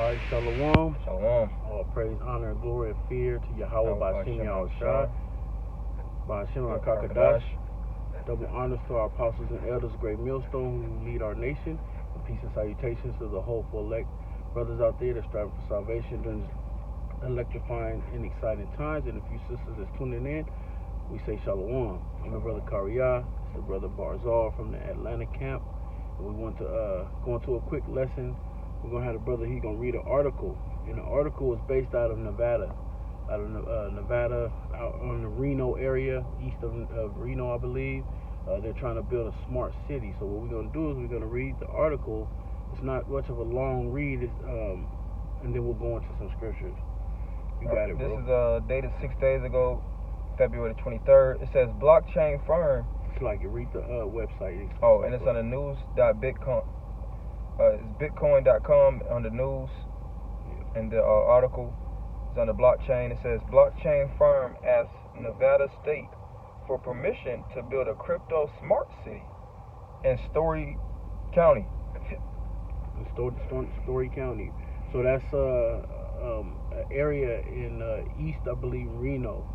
Alright, Shalom. Shalom. All praise, honor, and glory, and fear to Yahweh Ba'Shem Yahushua, Ba'Shem HaKakadash. Double honors to our apostles and elders, great millstone who lead our nation. And peace and salutations to the hopeful elect brothers out there that strive for salvation during these electrifying and exciting times. And a few sisters that's tuning in, we say Shalom. I'm the brother Kariyah. It's the brother Barzal from the Atlanta camp. And we want to go into a quick lesson. We're going to have the brother, he's going to read an article. And the article is based out of Nevada. Out on the Reno area, east of Reno, I believe. They're trying to build a smart city. So what we're going to do is we're going to read the article. It's not much of a long read, and then we'll go into some scriptures. You got it, bro. This is dated 6 days ago, February 23rd. It says blockchain firm. It's like you read the website. And it's on the news.bitcoin. It's bitcoin.com on the news, and the article is on the blockchain. It says blockchain firm asks Nevada state for permission to build a crypto smart city in Story County. Story County. So that's an area in east, I believe, Reno.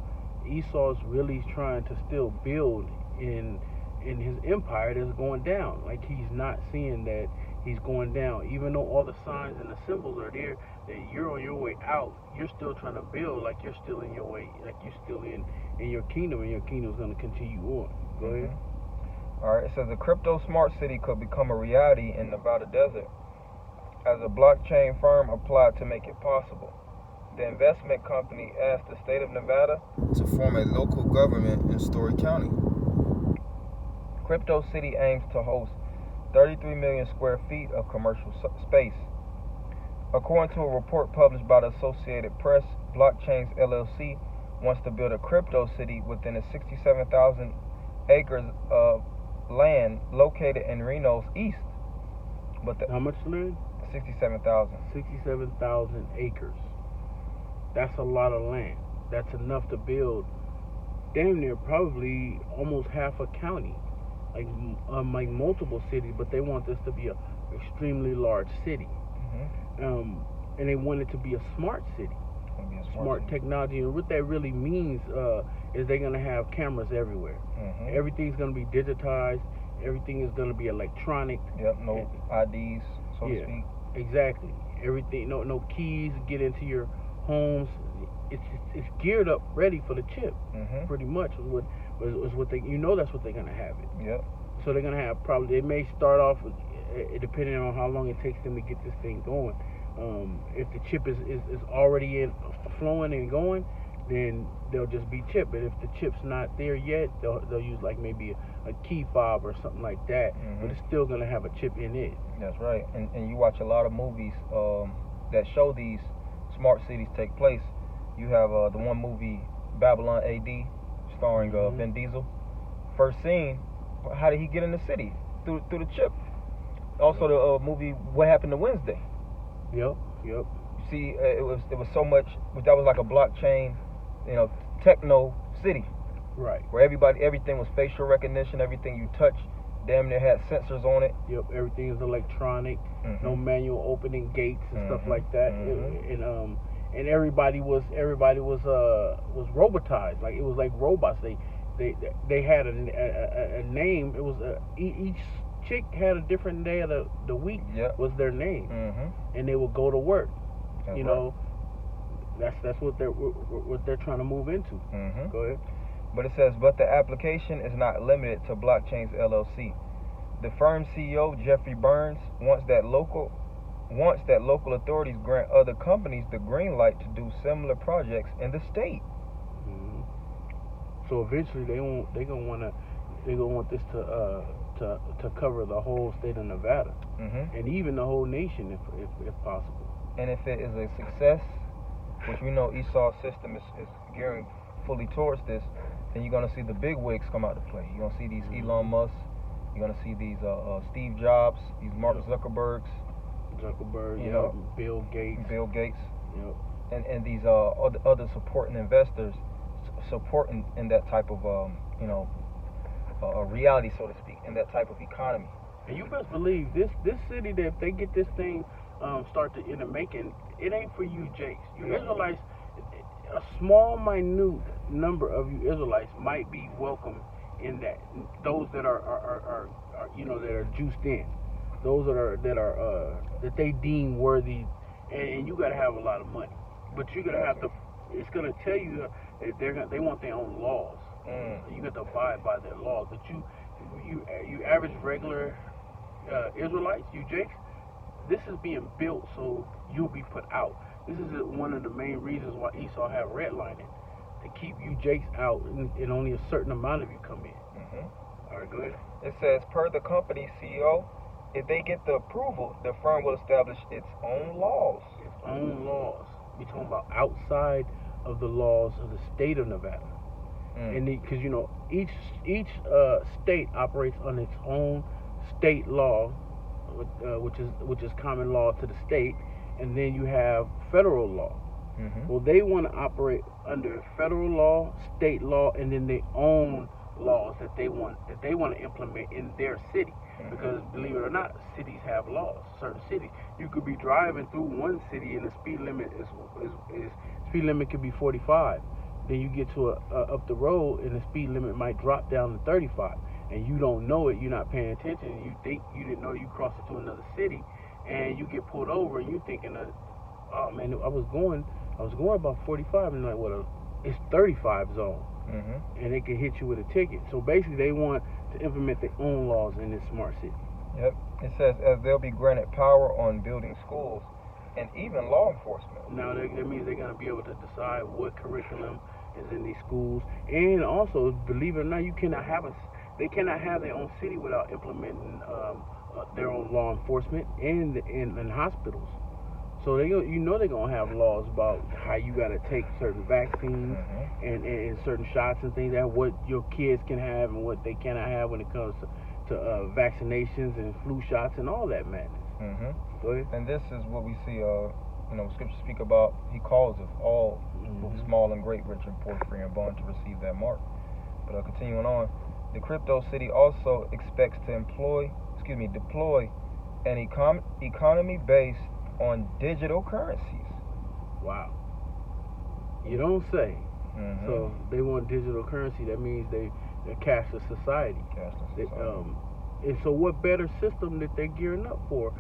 Esau's really trying to still build in his empire that's going down. Like, he's not seeing that he's going down. Even though all the signs and the symbols are there that you're on your way out, you're still trying to build like you're still in your way, like you're still in your kingdom, and your kingdom's going to continue on. Go ahead. All right, it says a crypto smart city could become a reality in Nevada desert as a blockchain firm applied to make it possible. The investment company asked the state of Nevada to form a local government in Story County. Crypto City aims to host 33 million square feet of commercial space. According to a report published by the Associated Press, Blockchains LLC wants to build a crypto city within the 67,000 acres of land located in Reno's east. How much land? 67,000. 67,000 acres. That's a lot of land. That's enough to build damn near probably almost half a county. Like multiple cities, but they want this to be a extremely large city. And they want it to be a smart city. Smart technology. And what that really means is they're going to have cameras everywhere. Everything's going to be digitized. Everything is going to be electronic. Yep, no IDs, so to speak. Exactly. Everything, no keys get into your homes. It's geared up, ready for the chip. Pretty much is what they, that's what they're gonna have it. Yep. So they're gonna have probably, they may start off with, depending on how long it takes them to get this thing going. If the chip is already flowing and going, then they'll just be chip. But if the chip's not there yet, they'll use like maybe a key fob or something like that. But it's still gonna have a chip in it. That's right. And you watch a lot of movies that show these smart cities take place. You have the one movie Babylon AD, starring Vin Diesel. First scene, how did he get in the city? Through the chip. Also the movie What Happened to Wednesday. Yep. See, it was so much. That was like a blockchain, techno city. Right. Where everything was facial recognition. Everything you touch, damn near had sensors on it. Yep. Everything is electronic. No manual opening gates and stuff like that. And everybody was robotized. Like, it was like robots. They had a name. It was each chick had a different day of the week. Was their name. And they would go to work. That's what they're trying to move into. Go ahead. But it says, but the application is not limited to Blockchains LLC. The firm's CEO, Jeffrey Burns, wants that local authorities grant other companies the green light to do similar projects in the state. So eventually they're gonna want this to cover the whole state of Nevada, and even the whole nation if possible. And if it is a success, which we know Esau's system is gearing fully towards this, then you're gonna see the big wigs come out to play. You're gonna see these Elon Musk. You're gonna see these Steve Jobs, these Mark Zuckerberg, Bill Gates, and these other supporting investors supporting in that type of a reality, so to speak, in that type of economy. And you best believe this city, that if they get this thing start to end up making, it ain't for you Jakes. You Israelites, a small, minute number of you Israelites might be welcome in that. Those that are that are juiced in, those that they deem worthy, and you got to have a lot of money. But you're gonna have to. It's gonna tell you that they want their own laws. You got to abide by their laws. But you average regular Israelites, you Jakes, this is being built so you'll be put out. This is one of the main reasons why Esau have redlining, to keep you Jakes out, and only a certain amount of you come in. All right, go ahead. It says, per the company's CEO, if they get the approval, the firm will establish its own laws. Its own laws. We're talking about outside of the laws of the state of Nevada. And because each state operates on its own state law, which is common law to the state, and then you have federal law. Well, they want to operate under federal law, state law, and then their own laws that they want to implement in their city. Because believe it or not, cities have laws. Certain cities, you could be driving through one city and the speed limit could be 45. Then you get to up the road and the speed limit might drop down to 35, and you don't know it. You're not paying attention. You think you didn't know you crossed into another city, and you get pulled over, and you thinking, oh man, I was going about 45, and like, well, it's 35 zone. And they can hit you with a ticket. So basically, they want to implement their own laws in this smart city. Yep. It says, as they'll be granted power on building schools and even law enforcement. Now that means they're going to be able to decide what curriculum is in these schools, and also, believe it or not, they cannot have their own city without implementing their own law enforcement and hospitals. So they're gonna have laws about how you gotta take certain vaccines and certain shots and things, that what your kids can have and what they cannot have when it comes to vaccinations and flu shots and all that madness. Go ahead. And this is what we see, Scripture speak about. He calls us all, both small and great, rich and poor, free and bond, to receive that mark. But continuing on, the crypto city also expects to deploy an economy based on digital currencies. Wow. You don't say. So they want digital currency. That means they're cashless society. And so what better system that they're gearing up for?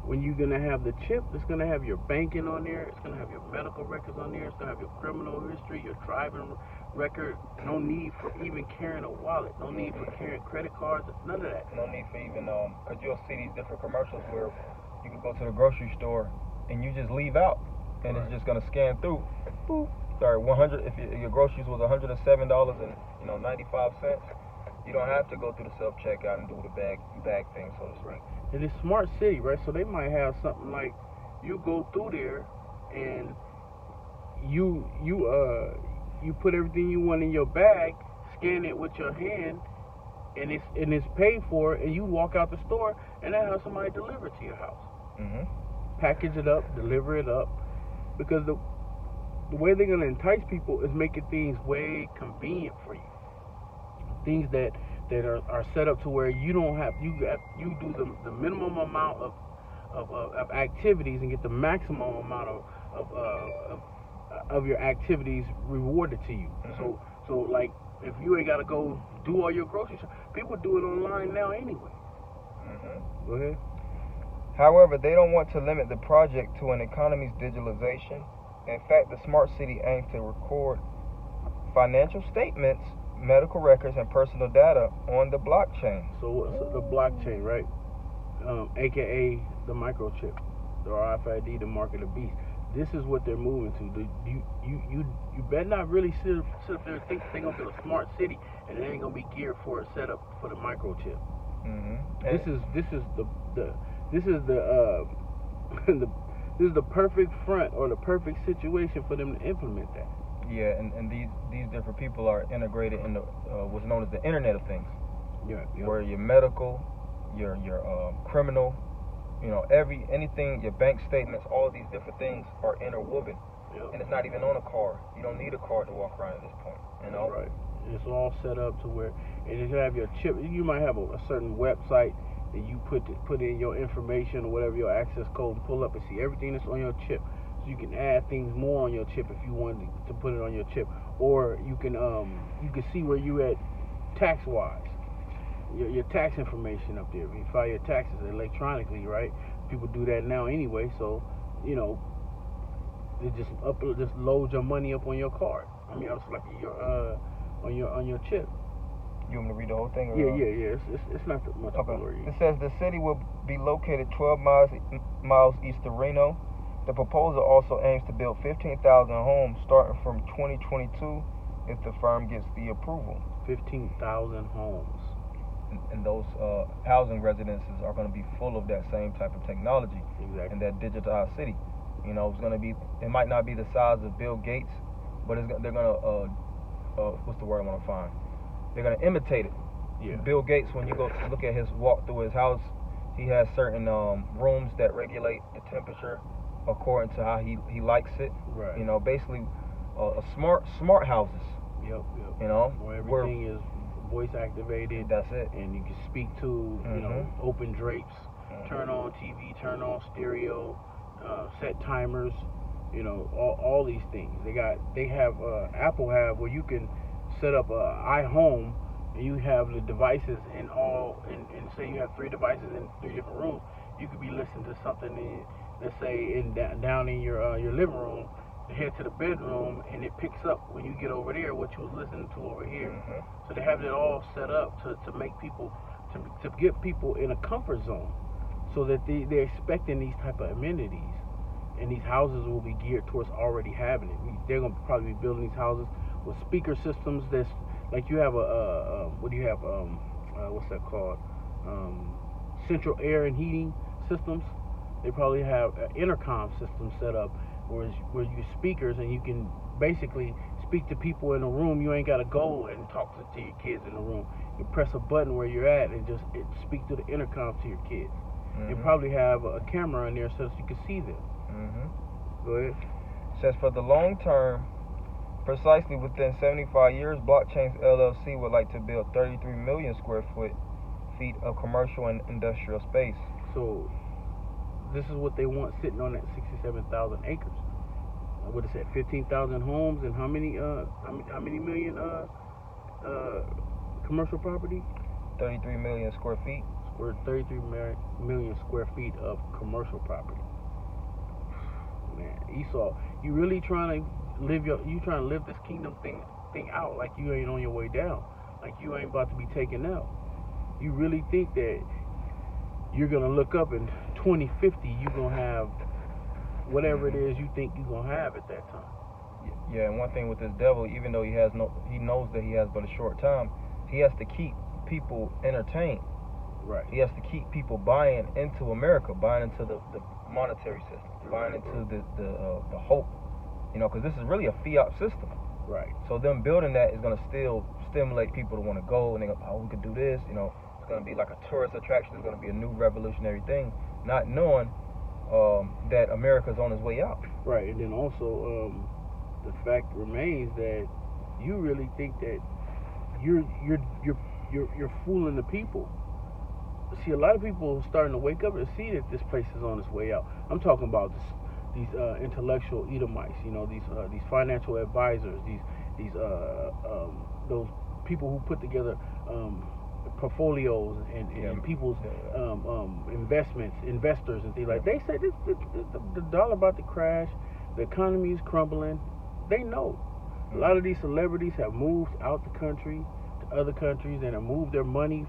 When you're going to have the chip, it's going to have your banking on there. It's going to have your medical records on there. It's going to have your criminal history, your driving record. No need for even carrying a wallet. No need for carrying credit cards. None of that. No need for even, because you'll see these different commercials where you can go to the grocery store and you just leave out, and it's just going to scan through. Boop. Sorry, 100. If your groceries was $107 and 95 cents, you don't have to go through the self checkout and do the bag thing, so to speak. And it's smart city, right? So they might have something like, you go through there and you put everything you want in your bag, scan it with your hand, and it's paid for, and you walk out the store and then have somebody deliver it to your house. Package it up, deliver it up, because the way they're gonna entice people is making things way convenient for you. Things that are set up to where you don't have you do the minimum amount of activities and get the maximum amount of your activities rewarded to you. So like, if you ain't got to go do all your groceries, people do it online now anyway. Go ahead. However, they don't want to limit the project to an economy's digitalization. In fact, the smart city aims to record financial statements, medical records, and personal data on the blockchain. So the blockchain, right? AKA the microchip, the RFID, the mark of the beast. This is what they're moving to. You better not really sit up there and think they're gonna build a smart city and it ain't gonna be geared for a setup for the microchip. This is the perfect front, or the perfect situation for them to implement that. Yeah, and these different people are integrated in the what's known as the Internet of Things. Where your medical, your criminal, anything, your bank statements, all these different things are interwoven. And it's not even on a card. You don't need a card to walk around at this point. Right. It's all set up to where, and you have your chip. You might have a certain website and you put in your information or whatever your access code and pull up and see everything that's on your chip. So you can add things more on your chip if you wanted to put it on your chip, or you can see where you at tax wise. Your tax information up there. You file your taxes electronically, right? People do that now anyway, so you know it just loads your money up on your card. I mean, it's like your on your chip. You want me to read the whole thing? Or Yeah. It's not that much. Okay. It says the city will be located 12 miles east of Reno. The proposal also aims to build 15,000 homes starting from 2022 if the firm gets the approval. 15,000 homes. And those housing residences are going to be full of that same type of technology. Exactly. And that digitized city. You know, it's going to be. It might not be the size of Bill Gates, but they're going to what's the word I want to find? They're going to imitate it. Yeah. Bill Gates, when you go look at his walk through his house, he has certain rooms that regulate the temperature according to how he likes it. Right. You know, basically a smart houses. Yep. You know, where everything is voice activated. That's it. And you can speak to you know, open drapes, turn on TV, turn on stereo, set timers. You know, all these things. They have Apple have where you can set up iHome, and you have the devices and say you have 3 devices in 3 different rooms. You could be listening to something let's say down in your living room, head to the bedroom, and it picks up when you get over there what you was listening to over here. So they have it all set up to make people to get people in a comfort zone, so that they're expecting these type of amenities, and these houses will be geared towards already having it. They're gonna probably be building these houses with speaker systems that's like you have what's that called, central air and heating systems. They probably have an intercom system set up where you speakers, and you can basically speak to people in a room. You ain't got to go and talk to your kids in the room. You press a button where you're at and it speak to the intercom to your kids. They probably have a camera in there so that you can see them. Go ahead. It says for the long term, precisely within 75 years, Blockchains LLC would like to build 33 million square feet of commercial and industrial space. So this is what they want sitting on that 67,000 acres. What is that? 15,000 homes and how many million commercial property? 33 million square feet. Or 33 million square feet of commercial property. Man, Esau, you really trying to live this kingdom thing out like you ain't on your way down, like you ain't about to be taken out. You really think that you're gonna look up in 2050, you're gonna have whatever it is you think you're gonna have at that time. Yeah, and one thing with this devil, even though he knows that he has but a short time, he has to keep people entertained. Right. He has to keep people buying into America, buying into the monetary system, buying into the hope, you know, because this is really a fiat system. Right. So them building that is going to still stimulate people to want to go, and they go, oh, we could do this, you know. It's going to be like a tourist attraction. It's going to be a new revolutionary thing, not knowing that America's on its way out. Right, and then also the fact remains that you really think that you're fooling the people. See, a lot of people are starting to wake up and see that this place is on its way out. I'm talking about these intellectual Edomites, you know, these financial advisors, those people who put together portfolios and people's investors and things like. They say the dollar about to crash, the economy is crumbling. They know. A lot of these celebrities have moved out the country to other countries and have moved their money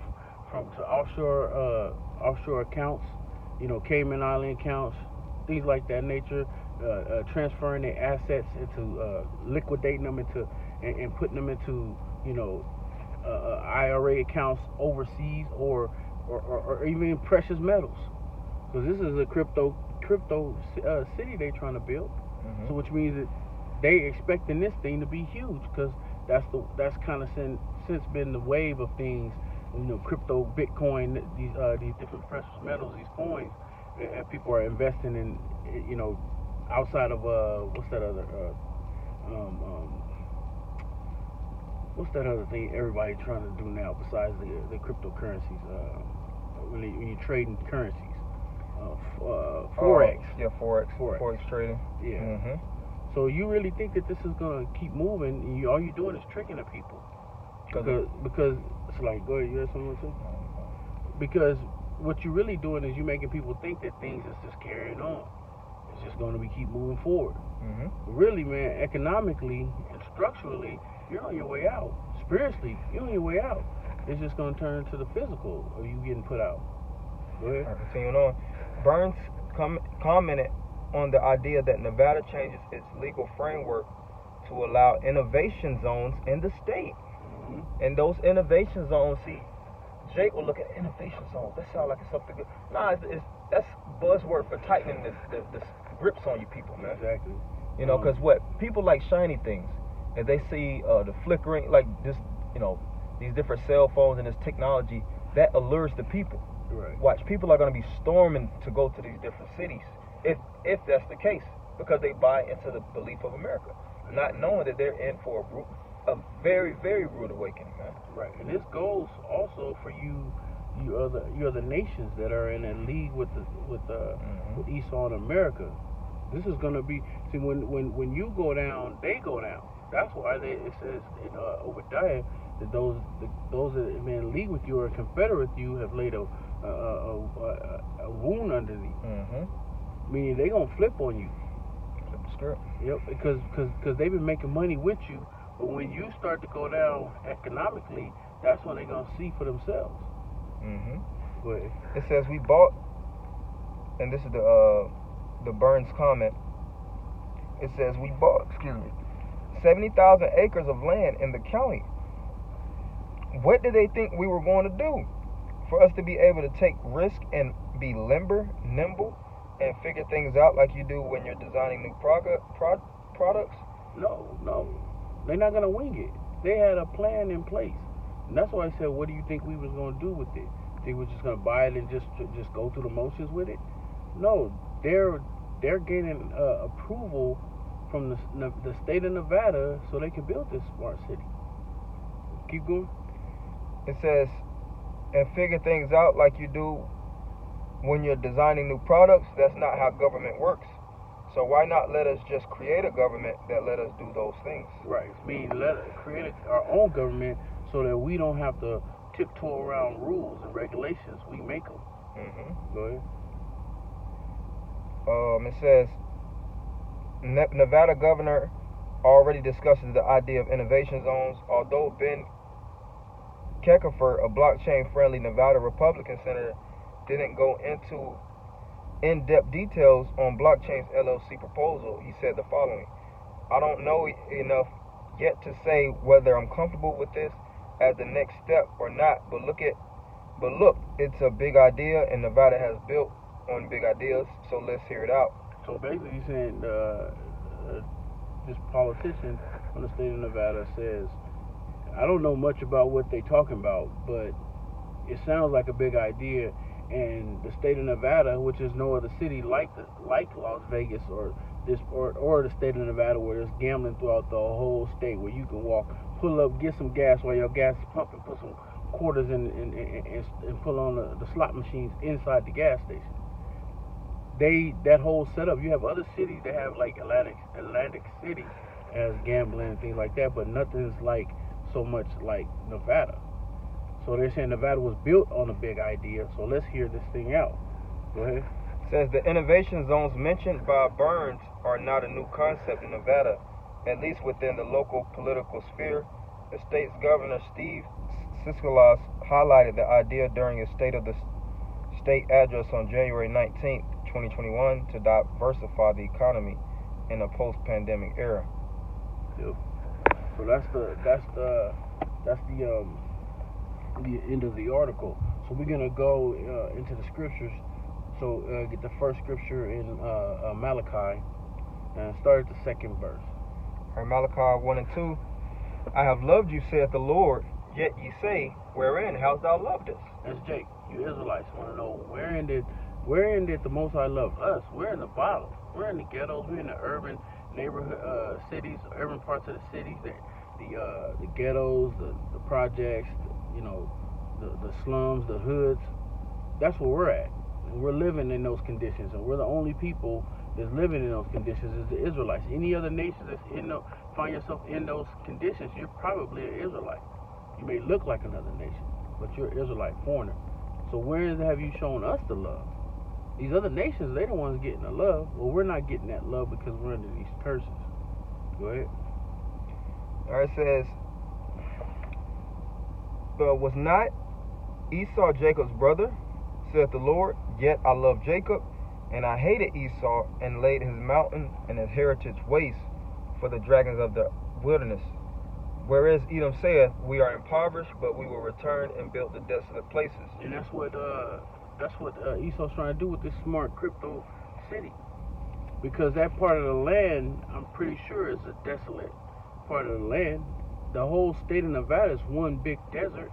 to offshore accounts, you know, Cayman Island accounts, things like that nature, transferring their assets into liquidating them into and putting them into, you know, IRA accounts overseas or even in precious metals. So this is a crypto city they're trying to build. So which means that they expecting this thing to be huge, because that's kind of since been the wave of things. You know, crypto, Bitcoin, these different precious metals, these coins, and people are investing in, you know, outside of what's that other thing everybody trying to do now besides the cryptocurrencies? when you're trading currencies. Forex. Forex trading. Yeah. Mm-hmm. So you really think that this is gonna keep moving? And all you're doing is tricking the people. Because it's like, go ahead, you have something to say? Because what you're really doing is you're making people think that things is just carrying on. It's just going to be keep moving forward. Mm-hmm. Really, man, economically and structurally, you're on your way out. Spiritually, you're on your way out. It's just going to turn to the physical of you getting put out. Go ahead. All right, continuing on. Burns commented on the idea that Nevada changes its legal framework to allow innovation zones in the state. Mm-hmm. And those innovation zones, see, Jake will look at innovation zones. That sounds like it's something good. Nah, that's buzzword for tightening the grips on you people, man. Exactly. You know, because what people like shiny things, and they see the flickering, like this, you know, these different cell phones and this technology that allures the people. Right. Watch, people are going to be storming to go to these different cities if that's the case, because they buy into the belief of America, not knowing that they're in for a very, very rude awakening, man. Right, and this goes also for you other nations that are in a league with Esau and America. This is gonna be, see, when you go down, they go down. That's why it says in Obadiah that those that have been in league with you or confederate with you have laid a wound under thee. Mm-hmm. Meaning they gonna flip on you. Flip the script. Yep, because they've been making money with you. But when you start to go down economically, that's when they're going to see for themselves. Mm-hmm. Go ahead. It says we bought, and this is the Burns comment. It says we bought, 70,000 acres of land in the county. What did they think we were going to do? For us to be able to take risk and be nimble, and figure things out like you do when you're designing new products? No. They're not going to wing it. They had a plan in place. And that's why I said, what do you think we was going to do with it? Think we were just going to buy it and just go through the motions with it? No, they're getting approval from the state of Nevada so they can build this smart city. Keep going. It says, and figure things out like you do when you're designing new products. That's not how government works. So why not let us just create a government that let us do those things? Right. Let us create our own government so that we don't have to tiptoe around rules and regulations. We make them. Mm-hmm. Go ahead. It says Nevada governor already discusses the idea of innovation zones. Although Ben Keckerford, a blockchain-friendly Nevada Republican senator, didn't go into in-depth details on Blockchain's LLC proposal, he said the following: I don't know enough yet to say whether I'm comfortable with this as the next step or not, but look, it's a big idea, and Nevada has built on big ideas, so let's hear it out. So basically he's saying this politician from the state of Nevada says, I don't know much about what they're talking about, but it sounds like a big idea. And the state of Nevada, which is no other city like Las Vegas or the state of Nevada, where there's gambling throughout the whole state, where you can pull up, get some gas while your gas is pumping, put some quarters in and pull on the slot machines inside the gas station. That whole setup. You have other cities that have like Atlantic City has gambling and things like that, but nothing's like so much like Nevada. So they're saying Nevada was built on a big idea, so let's hear this thing out. Go ahead. It says the innovation zones mentioned by Burns are not a new concept in Nevada, at least within the local political sphere. The state's governor, Steve Siskalas, highlighted the idea during his State of the State address on January 19, 2021, to diversify the economy in a post-pandemic era. Yep. So that's the end of the article. So we're gonna go into the scriptures. So get the first scripture in Malachi and start at the second verse. All right, Malachi 1 and 2. I have loved you, saith the Lord. Yet ye say, wherein hast thou loved us? That's Jake. You Israelites want to know wherein did the Most High love us? We're in the bottom. We're in the ghettos. We're in the urban neighborhood cities, urban parts of the cities. The ghettos, the projects. The slums, the hoods. that's where we're at. And we're living in those conditions, and we're the only people that's living in those conditions is the Israelites. Any other nation that's find yourself in those conditions, you're probably an Israelite. You may look like another nation, but you're an Israelite foreigner. So where have you shown us the love? These other nations, they're the ones getting the love. Well, we're not getting that love because we're under these curses. Go ahead. All right, it says, was not Esau Jacob's brother, saith the Lord? Yet I love Jacob, and I hated Esau, and laid his mountain and his heritage waste for the dragons of the wilderness. Whereas Edom saith, we are impoverished, but we will return and build the desolate places. And that's what Esau's trying to do with this smart crypto city. Because that part of the land, I'm pretty sure, is a desolate part of the land. The whole state of Nevada is one big desert.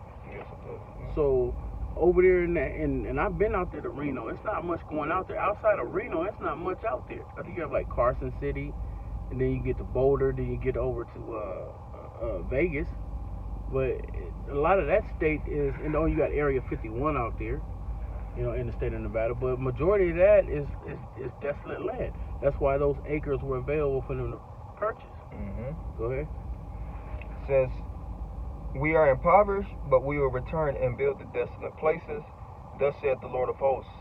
So over there and I've been out there to Reno. It's not much going out there. Outside of Reno, it's not much out there. I think you have like Carson City, and then you get to Boulder, then you get over to Vegas. But a lot of that state is, you know, you got Area 51 out there, you know, in the state of Nevada. But majority of that is desolate land. That's why those acres were available for them to purchase. Mm-hmm. Go ahead. It says, we are impoverished, but we will return and build the desolate places. Thus saith the Lord of hosts,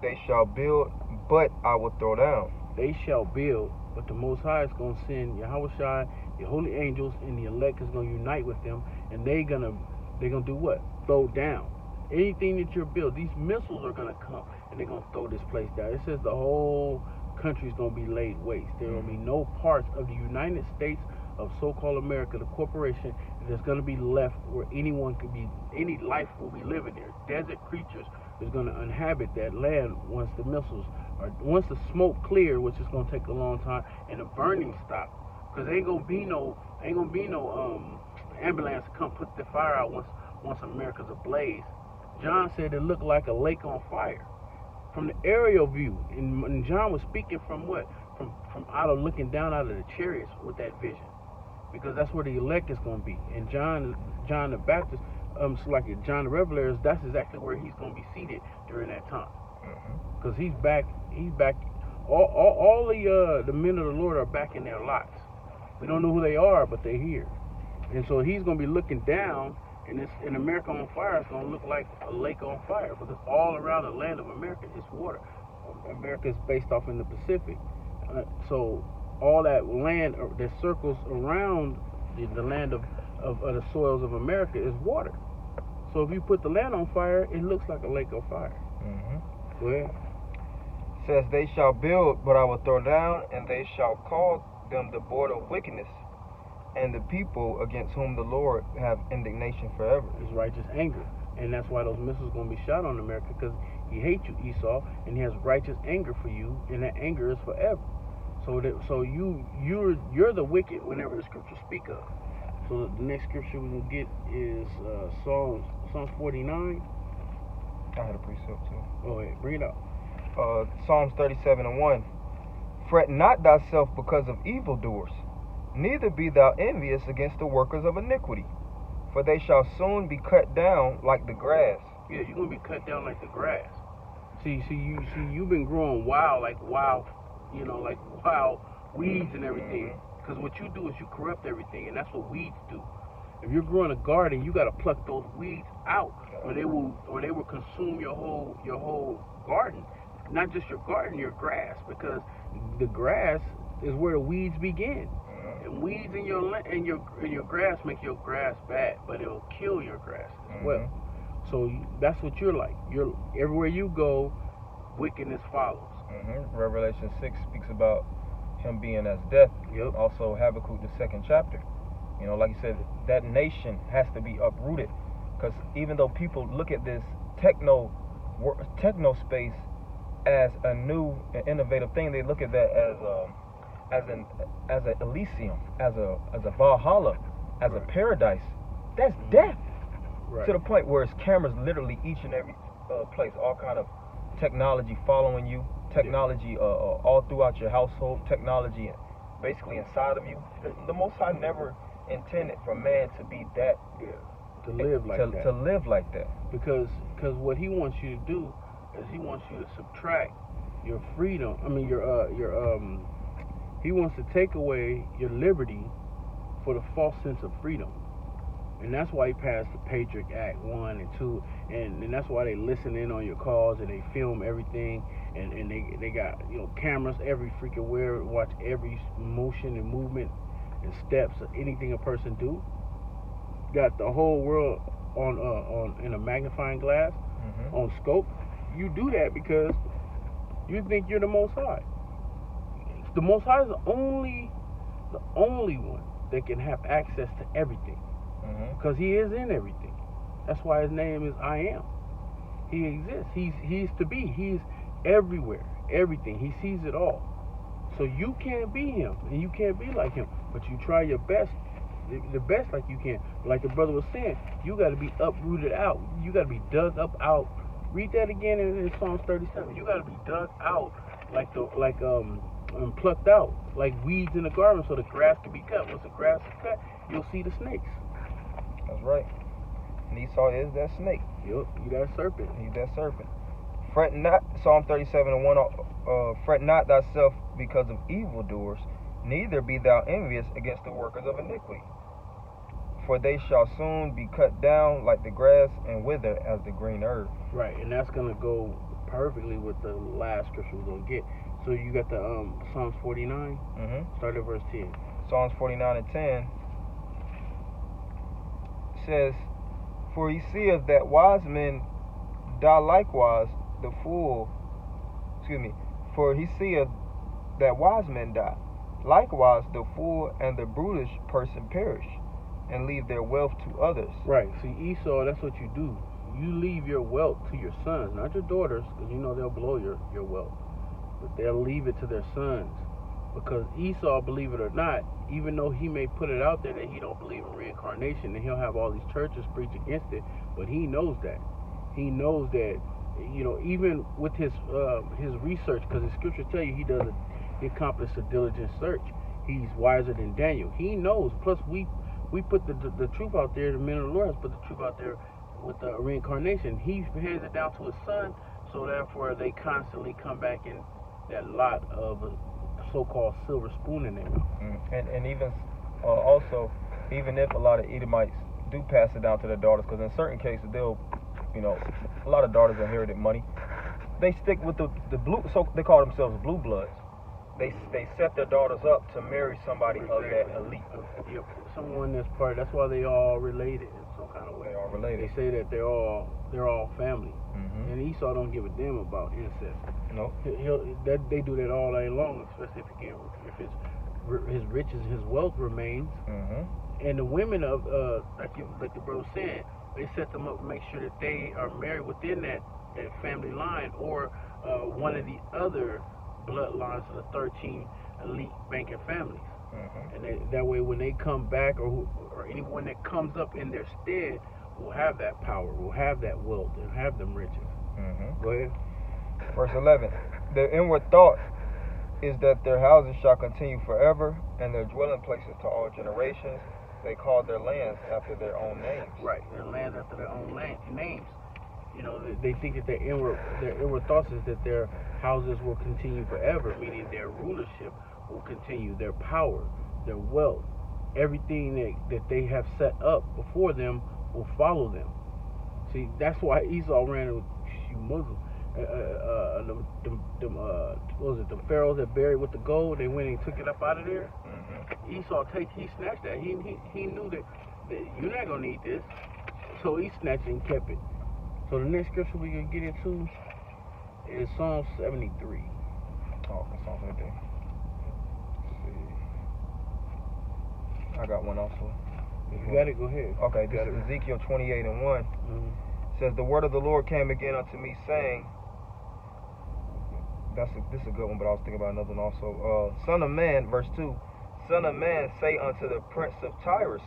they shall build, but I will throw down. They shall build, but the Most High is going to send Yahushua, the holy angels, and the elect is going to unite with them, and they're gonna do what? Throw down anything that you're built. These missiles are gonna come, and they're gonna throw this place down. It says the whole country's gonna be laid waste. There will be no parts of the United States of so-called America, the corporation, that's gonna be left where anyone could be, any life will be living there. Desert creatures is gonna inhabit that land once the missiles are, once the smoke clear, which is gonna take a long time, and the burning stop. Because ain't gonna be no ambulance to come put the fire out once America's ablaze. John said it looked like a lake on fire from the aerial view, and John was speaking from what? From out of looking down out of the chariots with that vision, because that's where the elect is gonna be. And John the Baptist, like John the Revelator, that's exactly where he's gonna be seated during that time, because he's back. All the men of the Lord are back in their lots. We don't know who they are, but they're here. And so he's going to be looking down, and America on fire is going to look like a lake on fire, because all around the land of America is water. America is based off in the Pacific. So all that land that circles around the land of the soils of America is water. So if you put the land on fire, it looks like a lake on fire. Go ahead. It says, they shall build, but I will throw down, and they shall call them the border of wickedness, and the people against whom the Lord have indignation forever. His righteous anger. And that's why those missiles are going to be shot on America, because he hates you, Esau, and he has righteous anger for you, and that anger is forever. So you're the wicked whenever the scriptures speak of. So the next scripture we're going to get is Psalms 49. I had a precept too. Go ahead, bring it up. Psalms 37:1. Fret not thyself because of evildoers, neither be thou envious against the workers of iniquity, for they shall soon be cut down like the grass. Yeah, you're gonna be cut down like the grass. You've been growing wild, like wild weeds and everything. Because what you do is you corrupt everything, and that's what weeds do. If you're growing a garden, you gotta pluck those weeds out, or they will consume your whole garden. Not just your garden, your grass, because the grass is where the weeds begin. And weeds in your grass make your grass bad, but it'll kill your grass as well. So that's what you're like. You're everywhere you go, wickedness follows. Revelation 6 speaks about him being as death. Yep. Also Habakkuk, the 2nd chapter. You know, like you said, that nation has to be uprooted, because even though people look at this techno space as a new and innovative thing, they look at that as an Elysium, as a Valhalla, as a paradise. That's death. Right. To the point where it's cameras literally each and every place, all kind of technology following you, technology all throughout your household, technology basically inside of you. The Most High never intended for man to be that. To live like that. To live like that. Because what he wants you to do, is he wants you to subtract your freedom. He wants to take away your liberty for the false sense of freedom. And that's why he passed the Patriot Act 1 and 2, and that's why they listen in on your calls and they film everything, and they got cameras every freaking where, watch every motion and movement and steps of anything a person do. Got the whole world on in a magnifying glass, on scope. You do that because you think you're the Most High. The Most High is the only one that can have access to everything. Because he is in everything. That's why his name is I Am. He exists. He's to be. He's everywhere. Everything. He sees it all. So you can't be him, and you can't be like him. But you try your best, the best like you can. Like the brother was saying, you got to be uprooted out. You got to be dug up out. Read that again in Psalms 37. You got to be dug out, and plucked out, like weeds in the garden, so the grass can be cut. Once the grass is cut, you'll see the snakes. That's right. And Esau is that snake. Yup, you that serpent. He's that serpent. Fret not, Psalm 37:1. Fret not thyself because of evildoers, neither be thou envious against the workers of iniquity. For they shall soon be cut down like the grass and wither as the green herb. Right, and that's gonna go perfectly with the last scripture we're gonna get. So you got the Psalms 49. Start at verse 10. Psalms 49:10 says, For he seeth that wise men die likewise, the fool. For he seeth that wise men die. Likewise, the fool and the brutish person perish, and leave their wealth to others. Right. See, Esau, that's what you do. You leave your wealth to your sons, not your daughters, because they'll blow your wealth. But they'll leave it to their sons. Because Esau, believe it or not, even though he may put it out there that he don't believe in reincarnation, and he'll have all these churches preach against it, but he knows that. He knows that, even with his research, because the scriptures tell you he accomplished a diligent search. He's wiser than Daniel. He knows. Plus, we put the truth out there. The men of the Lord has put the truth out there with the reincarnation. He hands it down to his son, so therefore they constantly come back in that lot of a so-called silver spoon in their mouth. And even also, even if a lot of Edomites do pass it down to their daughters, because in certain cases they'll, a lot of daughters inherited money. They stick with the blue, so they call themselves blue bloods. They set their daughters up to marry somebody of that elite. Yep, someone that's why they all related in some kind of way. They all related. They say that they're all family. And Esau don't give a damn about incest. No. They do that all day long, especially if his riches, his wealth remains. And the women of like the brother said, they set them up to make sure that they are married within that family line or one of the other bloodlines of the 13 elite banking families. And that way, when they come back, or anyone that comes up in their stead, will have that power, will have that wealth, and have them riches. Go ahead. Verse 11. Their inward thought is that their houses shall continue forever, and their dwelling places to all generations. They call their lands after their own names. Right, their lands after their own names. They think that their inward thoughts is that their houses will continue forever, meaning their rulership will continue, their power, their wealth, everything that they have set up before them will follow them. See, that's why Esau ran with you Muslims. The pharaohs that buried with the gold, they went and took it up out of there. Esau he snatched that. He knew that you're not gonna need this, so he snatched it and kept it. So the next scripture we can get into is Psalm 73. Oh, Psalm 73. Let's see. I got one also. If you got it, go ahead. Okay, this is Ezekiel 28:1. Says, the word of the Lord came again unto me, saying, this is a good one, but I was thinking about another one also. Son of man, verse 2, Son of man, say unto the prince of Tyrus,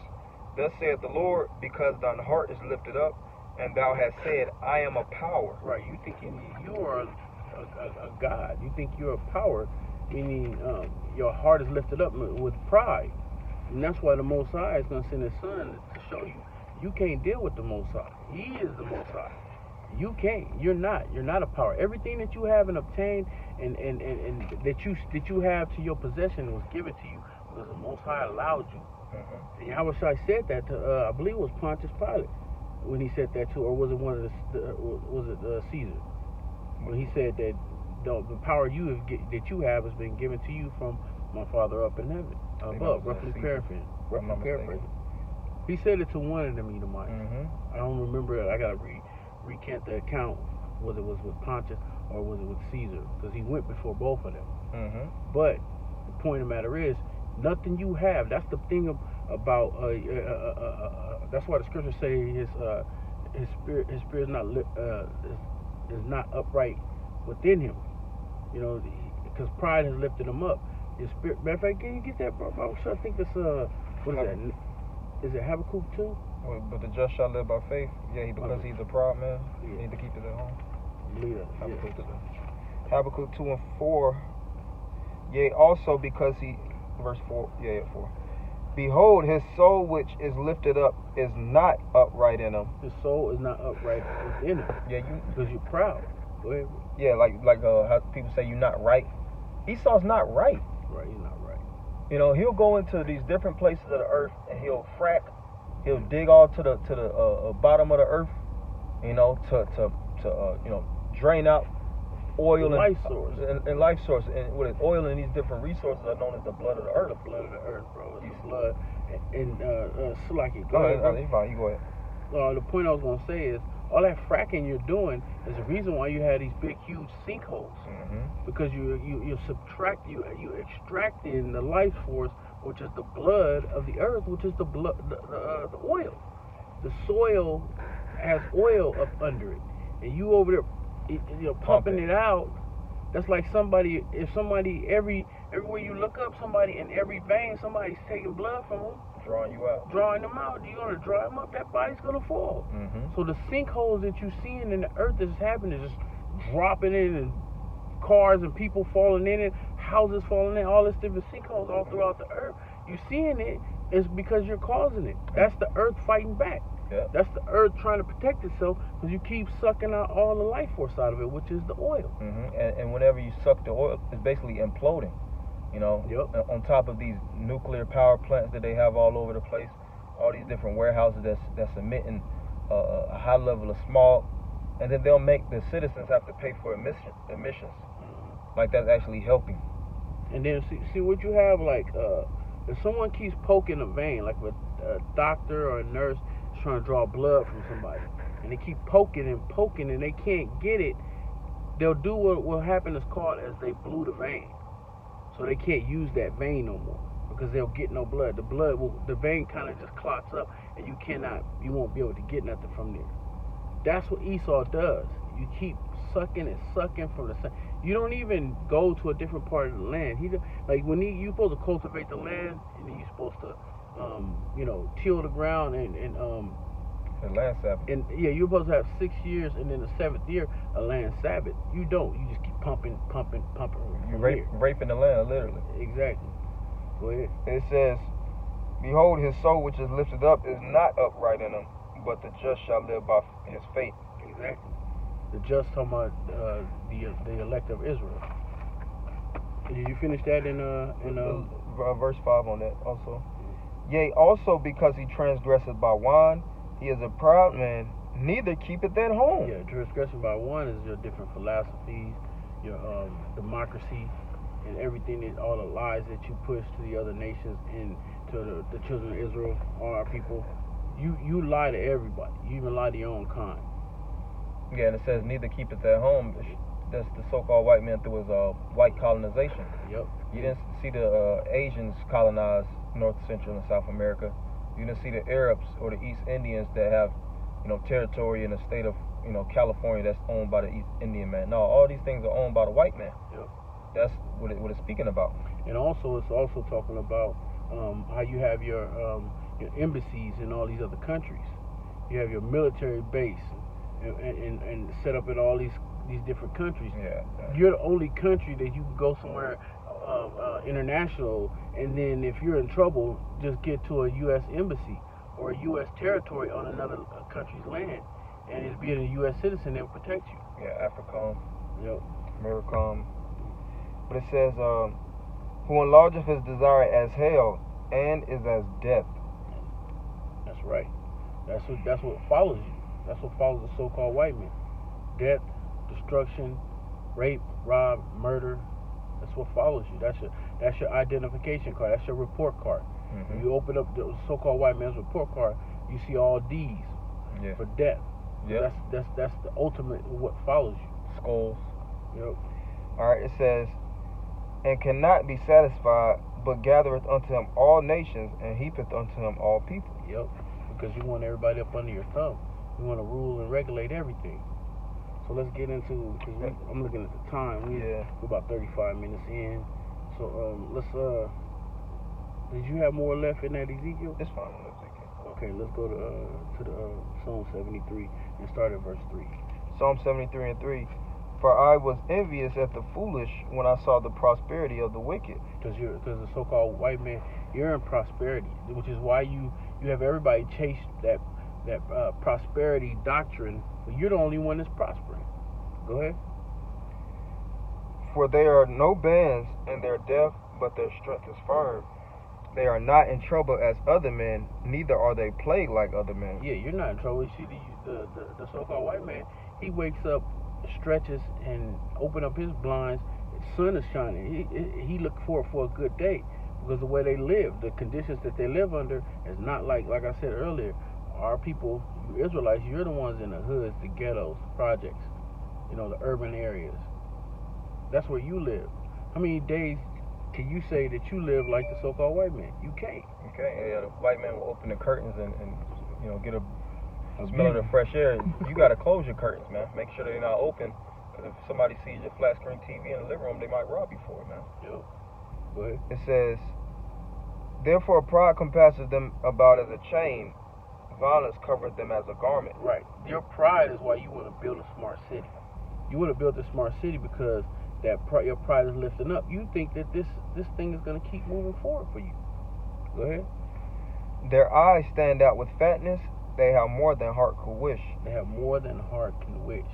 Thus saith the Lord, because thine heart is lifted up, and thou hast said, I am a power. Right, you think you are a God. You think you're a power, meaning your heart is lifted up with pride. And that's why the Most High is going to send his son to show you. You can't deal with the Most High. He is the Most High. You can't. You're not. You're not a power. Everything that you have and obtained and that you have to your possession was given to you because the Most High allowed you. And Yahushua said that to I believe it was Pontius Pilate when he said that too, or was it one of was it Caesar when he said that the power that you have has been given to you from my Father up in heaven above. Roughly paraphrasing. He said it to one of them Edomites. I don't remember it. I gotta recant the account, whether it was with Pontius or was it with Caesar, because he went before both of them. But the point of the matter is, nothing you have. That's the thing about. That's why the scriptures say his spirit is not is not upright within him. You know, because pride has lifted him up. His spirit. Matter of fact, can you get that, bro? I think that's what is that? Is it Habakkuk 2? But the just shall live by faith. Yeah, because he's a proud man. You need to keep it at home. Habakkuk 2 and 4. Yea, also because he, verse 4. Yeah, 4. Behold, his soul which is lifted up is not upright in him. His soul is not upright within him. Yeah, because you're proud. Go ahead. Yeah, like how people say you're not right. Esau's not right. Right, he's not right. You know, he'll go into these different places of the earth and he'll frack. He'll dig all to the bottom of the earth, you know, to drain out oil and life source and with oil and these different resources are known as the blood of the earth. The blood of the earth, bro. It's the blood. And Salaki, go ahead. You go ahead. The point I was gonna say is all that fracking you're doing is the reason why you have these big, huge sinkholes. Because you extracting the life force, which is the blood of the earth, which is the blood, the oil. The soil has oil up under it, and you over there, pumping it out. That's like if somebody everywhere you look up, somebody in every vein, somebody's taking blood from them, drawing them out. You're gonna dry them up. That body's gonna fall. So the sinkholes that you seeing in the earth that's happening is just dropping in, and cars and people falling in it, houses falling in, all this different sinkholes all throughout the earth. You seeing it is because you're causing it. That's the earth fighting back. Yeah. That's the earth trying to protect itself because you keep sucking out all the life force out of it, which is the oil. And whenever you suck the oil, it's basically imploding. You know, on top of these nuclear power plants that they have all over the place, all these different warehouses that's emitting a high level of smog, and then they'll make the citizens have to pay for emissions. Like that's actually helping. And then see what you have, like if someone keeps poking a vein, like a doctor or a nurse is trying to draw blood from somebody, and they keep poking and they can't get it, they'll do what will happen is called as they blew the vein. So they can't use that vein no more because they'll get no blood. The vein kind of just clots up, and you won't be able to get nothing from there. That's what Esau does. You keep sucking from the sun. You don't even go to a different part of the land. You're supposed to cultivate the land, and then you're supposed to, till the ground and land Sabbath. And you're supposed to have 6 years, and then the 7th year a land Sabbath. You don't. You just keep pumping. You're raping the land, literally. Exactly. Go ahead. It says, "Behold, his soul which is lifted up is not upright in him, but the just shall live by his faith." Exactly. The just talking about the elect of Israel. Did you finish that in verse 5 on that also? Yea, also because he transgresseth by wine, he is a proud man, neither keepeth at home. Yeah, transgression by one is your different philosophies, your democracy, and everything, all the lies that you push to the other nations and to the children of Israel, all our people. You lie to everybody. You even lie to your own kind. Yeah, and it says neither keepeth at home. That's the so-called white man through his white colonization. Yep. You didn't see the Asians colonize North, Central, and South America. You didn't see the Arabs or the East Indians that have, territory in the state of, California that's owned by the East Indian man. No, all these things are owned by the white man. Yep. That's what it's speaking about. And also, it's also talking about how you have your embassies in all these other countries. You have your military base and set up in all these different countries. Yeah. You're the only country that you can go somewhere international, and then if you're in trouble, just get to a U.S. embassy or a U.S. territory on another country's land, and as being a U.S. citizen, they'll protect you. Yeah, AFRICOM. Yep. AMERICOM. But it says, who enlargeth his desire as hell and is as death. That's right. That's what follows you. That's what follows the so-called white man. Death, destruction, rape, rob, murder. That's what follows you. That's your identification card. That's your report card. Mm-hmm. When you open up the so-called white man's report card, you see all D's for death. Yeah. That's the ultimate of what follows you. Skulls. Yep. All right. It says, and cannot be satisfied, but gathereth unto him all nations, and heapeth unto him all people. Yep. Because you want everybody up under your thumb. You want to rule and regulate everything. So let's get into, because I'm looking at the time. We're about 35 minutes in. So did you have more left in that Ezekiel? It's fine. Okay, let's go to the Psalm 73 and start at verse 3. Psalm 73 and 3. For I was envious at the foolish when I saw the prosperity of the wicked. Because the so-called white man, you're in prosperity, which is why you have everybody chase that prosperity doctrine, but you're the only one that's prospering. Go ahead. For there are no bands in their death, but their strength is firm. They are not in trouble as other men, neither are they plagued like other men. Yeah, you're not in trouble. You see, the so-called white man, he wakes up, stretches, and open up his blinds. The sun is shining. He look forward for a good day, because the way they live, the conditions that they live under, is not like I said earlier. Our people, you Israelites, you're the ones in the hoods, the ghettos, the projects, the urban areas. That's where you live. How many days can you say that you live like the so-called white man? You can't. Okay, yeah, the white man will open the curtains and get a smell of the fresh air. You got to close your curtains, man. Make sure they're not open. Because if somebody sees your flat screen TV in the living room, they might rob you for it, man. Yep. Go ahead. It says, therefore pride compasses them about as a chain. Violence covereth them as a garment. Right. Your pride is why you want to build a smart city. You want to build a smart city because your pride is lifting up. You think that this thing is going to keep moving forward for you. Go ahead. Their eyes stand out with fatness. They have more than heart could wish. They have more than heart can wish.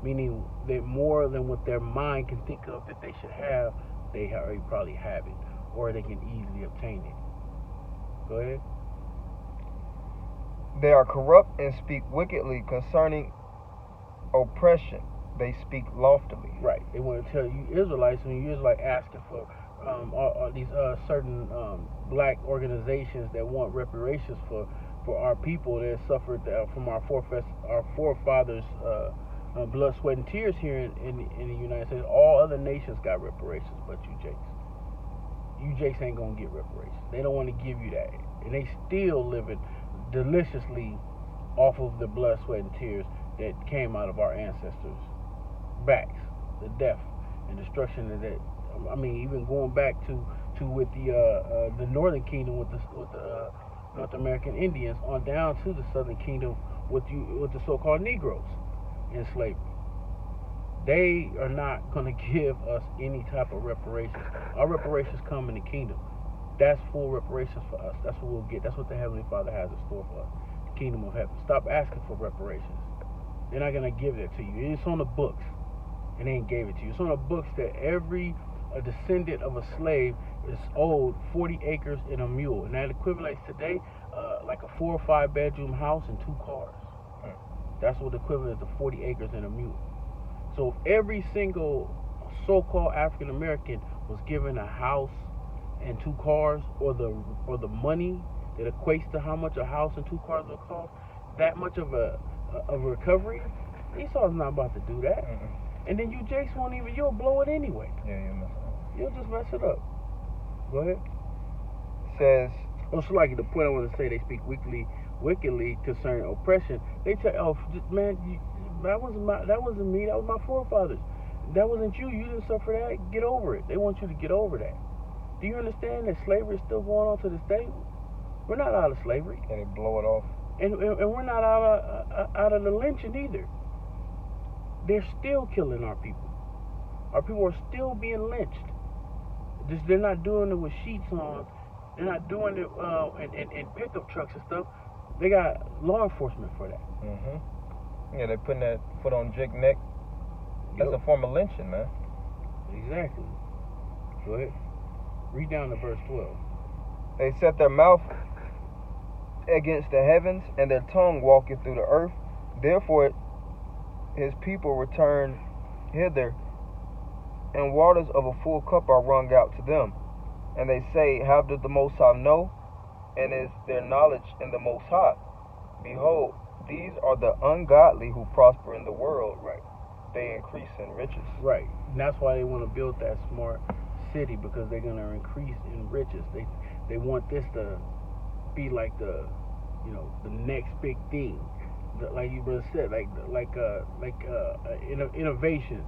Meaning they're more than what their mind can think of that they should have. They already probably have it. Or they can easily obtain it. Go ahead. They are corrupt and speak wickedly concerning oppression. They speak loftily. Right. They want to tell you Israelites, when you Israelites asking for these certain black organizations that want reparations for our people that suffered from our forefathers' blood, sweat, and tears here in the United States. All other nations got reparations, but you Jakes. You Jakes ain't gonna get reparations. They don't want to give you that, and they still living deliciously off of the blood, sweat, and tears that came out of our ancestors' backs, the death and destruction of that. I mean, even going back to with the Northern Kingdom with the North American Indians on down to the Southern Kingdom with the so-called Negroes in slavery. They are not going to give us any type of reparations. Our reparations come in the kingdom. That's full reparations for us. That's what we'll get. That's what the Heavenly Father has in store for us. The kingdom of heaven. Stop asking for reparations. They're not going to give that to you. It's on the books. And they ain't gave it to you. It's on the books that every descendant of a slave is owed 40 acres and a mule. And that equates today like a 4 or 5 bedroom house and 2 cars. That's what the equivalent is to 40 acres and a mule. So if every single so-called African American was given a house and 2 cars, or the money that equates to how much a house and 2 cars will cost, that much of a recovery, Esau's not about to do that. And then you Jakes won't even, you'll blow it anyway. Yeah, you'll mess it up. You'll just mess it up. Go ahead. Says, so like the point I want to say, they speak wickedly concerning oppression. They tell, man, that wasn't me, that was my forefathers. That wasn't you. You didn't suffer that. Get over it. They want you to get over that. Do you understand that slavery is still going on to this day? We're not out of slavery. And they blow it off. And we're not out of the lynching either. They're still killing our people. Our people are still being lynched. They're not doing it with sheets on. They're not doing it in pickup trucks and stuff. They got law enforcement for that. Yeah, they're putting that foot on Jake's neck. That's a form of lynching, man. Exactly. Go ahead. Read down to verse 12. They set their mouth against the heavens, and their tongue walketh through the earth. Therefore his people return hither, and waters of a full cup are wrung out to them. And they say, how doth the Most High know? And is there knowledge in the Most High? Behold, these are the ungodly who prosper in the world. Right. They increase in riches. Right. And that's why they want to build that smart city, because they're going to increase in riches. They want this to be like the next big thing. Like you brother said, innovations.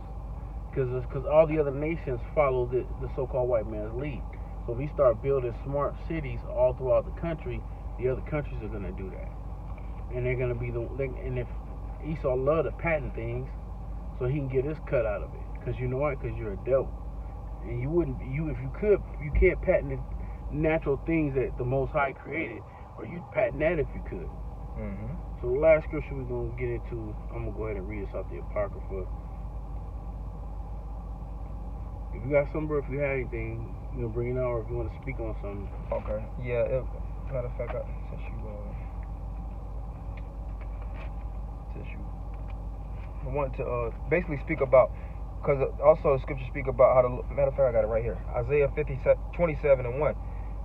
Because all the other nations follow the so-called white man's lead. So if we start building smart cities all throughout the country, the other countries are going to do that. And they're going to be and if Esau loved to patent things, so he can get his cut out of it. Because you know what? Because you're a devil. And you can't patent the natural things that the Most High created, or you'd patent that if you could. Mm-hmm. So the last scripture we're going to get into, I'm going to go ahead and read us out the Apocrypha. If you got something, bro, if you had anything, you know, bring it out, or if you want to speak on something. Okay. Yeah. Matter of fact, I want to basically speak about, because also the scriptures speak about how to. Matter of fact, I got it right here. Isaiah 27:1.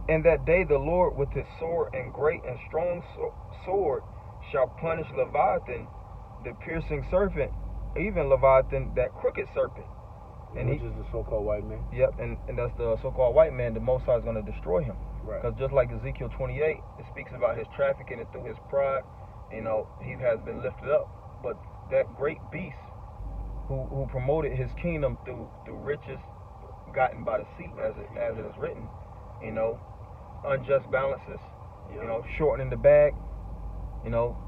In that day, the Lord with his sword and great and strong sword shall punish Leviathan, the piercing serpent, even Leviathan, that crooked serpent. And which is the so-called white man. Yep, and that's the so-called white man. The Most High is going to destroy him. Right. Because just like Ezekiel 28, it speaks about his trafficking and through his pride, he has been lifted up. But that great beast who promoted his kingdom through riches gotten by deceit, as it is written, unjust balances, shortening the bag,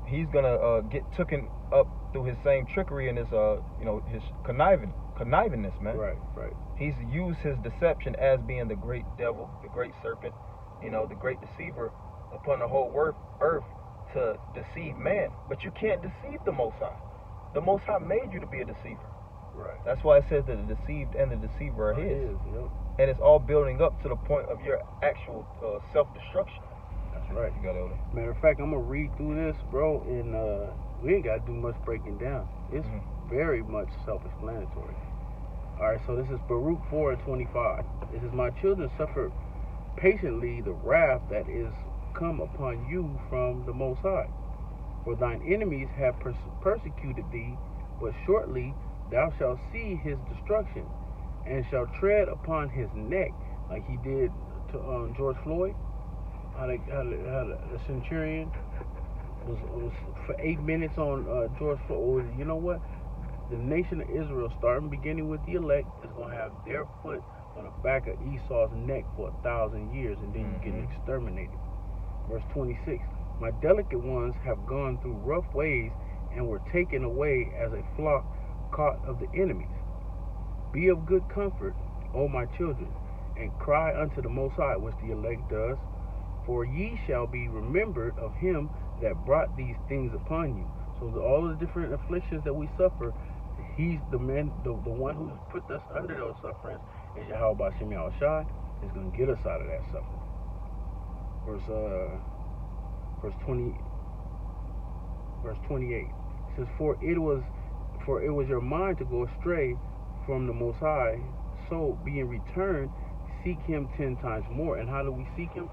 he's gonna get taken up through his same trickery and his his connivingness, man. Right. He's used his deception as being the great devil, the great serpent, the great deceiver upon the whole earth to deceive man. But you can't deceive the Most High. The Most High made you to be a deceiver. Right. That's why it says that the deceived and the deceiver are his. Yep. And it's all building up to the point of your actual self-destruction. That's right. You got it. Matter of fact, I'm going to read through this, bro, and we ain't got to do much breaking down. It's very much self-explanatory. All right, so this is Baruch 4:25. It says, my children suffered patiently the wrath that is come upon you from the Most High. For thine enemies have persecuted thee, but shortly thou shalt see his destruction, and shalt tread upon his neck, like he did to George Floyd. How the centurion was for 8 minutes on George Floyd. You know what? The nation of Israel, beginning with the elect, is going to have their foot on the back of Esau's neck for 1,000 years, and then you get exterminated. Verse 26. My delicate ones have gone through rough ways and were taken away as a flock caught of the enemies. Be of good comfort, O my children, and cry unto the Most High, which the elect does, for ye shall be remembered of him that brought these things upon you. So all the different afflictions that we suffer, he's the one who put us under those sufferings is Yahweh Shem Yahushai, is going to get us out of that suffering. Verse 28. It says, For it was your mind to go astray from the Most High, so being returned, seek him 10 times more. And how do we seek him?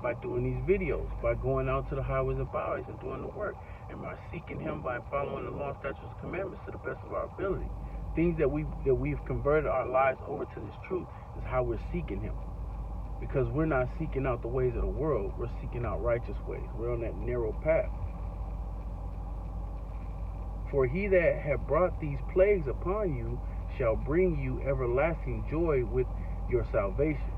By doing these videos, by going out to the highways and byways and doing the work, and by seeking him by following the law, statutes, and commandments to the best of our ability. Things that we've converted our lives over to this truth is how we're seeking him. Because we're not seeking out the ways of the world, we're seeking out righteous ways. We're on that narrow path. For he that hath brought these plagues upon you shall bring you everlasting joy with your salvation.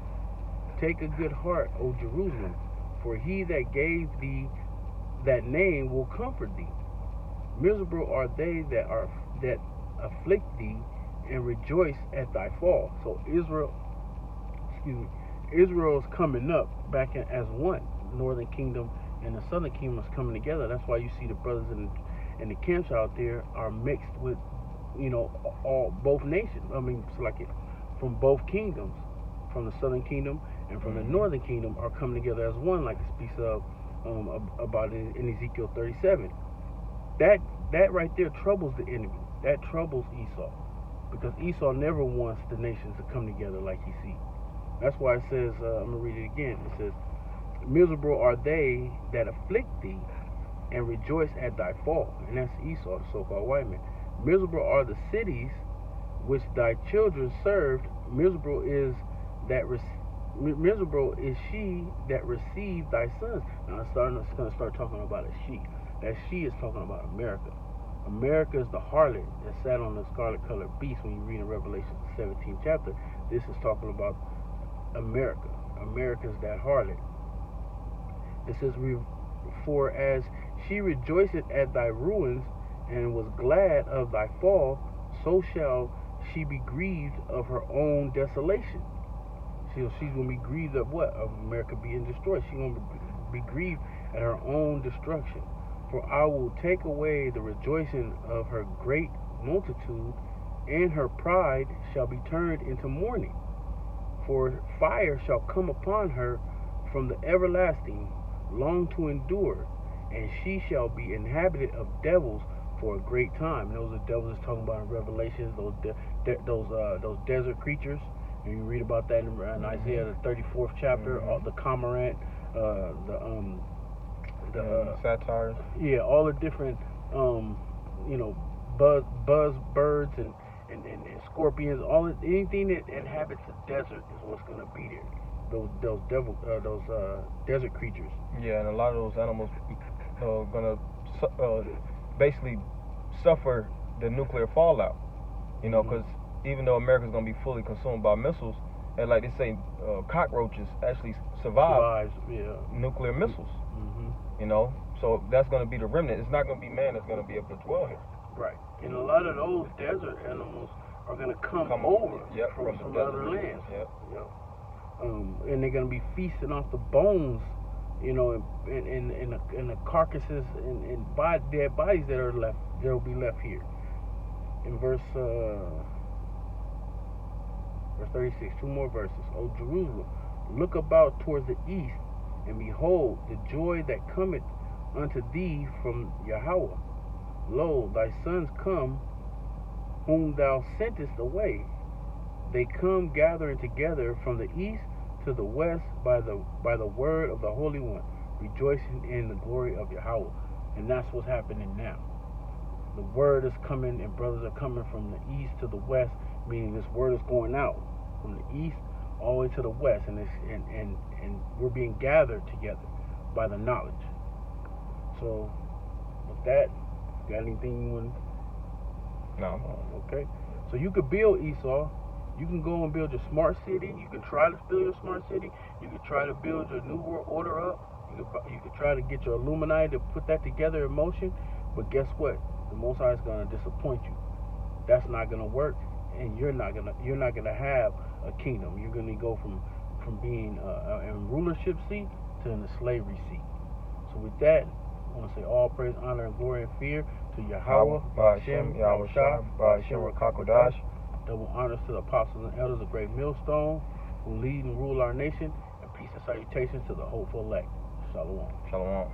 Take a good heart, O Jerusalem, for he that gave thee that name will comfort thee. Miserable are they that afflict thee, and rejoice at thy fall. So Israel's coming up back as one. The northern kingdom and the southern kingdom is coming together. That's why you see the brothers and the camps out there are mixed with, both nations. I mean, it's like from both kingdoms, from the southern kingdom and from the northern kingdom, are coming together as one, like it speaks of about in Ezekiel 37. That right there troubles the enemy. That troubles Esau, because Esau never wants the nations to come together like he sees. That's why it says, I'm gonna read it again. It says, "Miserable are they that afflict thee, and rejoice at thy fall." And that's Esau, the so-called white man. "Miserable are the cities which thy children served. Miserable is she that received thy sons." Now it's going to start talking about a she. That she is talking about America. America is the harlot that sat on the scarlet-colored beast. When you read in Revelation 17th chapter, this is talking about America. America is that harlot. It says, "For as she rejoiceth at thy ruins, and was glad of thy fall, so shall she be grieved of her own desolation." She's going to be grieved of what? Of America being destroyed. She's going to be grieved at her own destruction. "For I will take away the rejoicing of her great multitude, and her pride shall be turned into mourning. For fire shall come upon her from the everlasting, long to endure, and she shall be inhabited of devils for a great time." And those are devils is talking about in Revelations, those desert creatures. And you read about that in Isaiah the 34th chapter, the cormorant, the satires. Yeah, all the different buzz birds and scorpions, anything that inhabits the desert is what's going to be there. Those desert creatures. Yeah, and a lot of those animals are going to basically suffer the nuclear fallout. Because even though America's going to be fully consumed by missiles, and like they say, cockroaches actually survive nuclear missiles. So that's going to be the remnant. It's not going to be man that's going to be able to dwell here. Right. And a lot of those desert animals are going to come over from other lands. Yep. And they're going to be feasting off the bones, and the carcasses and dead bodies that will be left here. In verse 36, two more verses. "O Jerusalem, look about towards the east, and behold the joy that cometh unto thee from Yahweh. Lo, thy sons come, whom thou sentest away. They come gathering together from the east to the west by the word of the Holy One, rejoicing in the glory of Yahweh." And that's what's happening now. The word is coming, and brothers are coming from the east to the west, meaning this word is going out from the east all the way to the west, and we're being gathered together by the knowledge. So, with that, got anything you want? No. Okay. So you could build, Esau. You can go and build your smart city. You can try to build your smart city. You can try to build your New World Order up. You could try to get your Illuminati to put that together in motion. But guess what? The Most High is going to disappoint you. That's not going to work, and you're not gonna have a kingdom. You're going to go from being in rulership seat to in the slavery seat. So with that, I want to say all praise, honor, and glory and fear to Yahweh, Ba'ashem, Yahweh Shah, Ba'ashem Rakakodash. Double honors to the apostles and elders of Great Millstone, who lead and rule our nation, and peace and salutations to the hopeful elect. Shalom. Shalom.